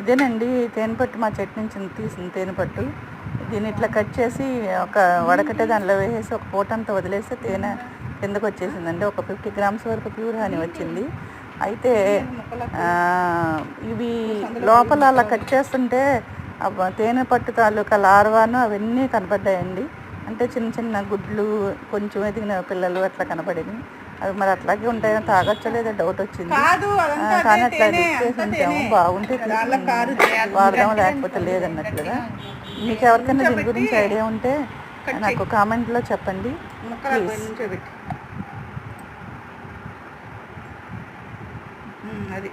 ఇదేనండి తేనెపట్టు, మా చెట్టు నుంచి తీసిన తేనెపట్టు. దీన్ని ఇట్లా కట్ చేసి ఒక వడకట్టే దానిలో వేసేసి ఒక పూటంతా వదిలేస్తే తేనె కిందకు వచ్చేసిందండి. ఒక 50 గ్రామ్స్ వరకు ప్యూర్ హనీ వచ్చింది. అయితే ఇవి లోపల అలా కట్ చేస్తుంటే తేనె పట్టు తాలూకా లార్వాను అవన్నీ కనపడ్డాయండి. అంటే చిన్న చిన్న గుడ్లు, కొంచెం ఎదిగిన పిల్లలు అట్లా కనపడినాయి. అవి మరి అట్లాగే ఉంటాయో తాగొచ్చో లేదో డౌట్ వచ్చింది. కానీ అట్లా చేసి ఉంటాము, బాగుంటే వాడదాం, లేకపోతే లేదన్నట్లుగా. మీకు ఎవరికైనా దీని గురించి ఐడియా ఉంటే నాకు కామెంట్లో చెప్పండి ప్లీజ్. అది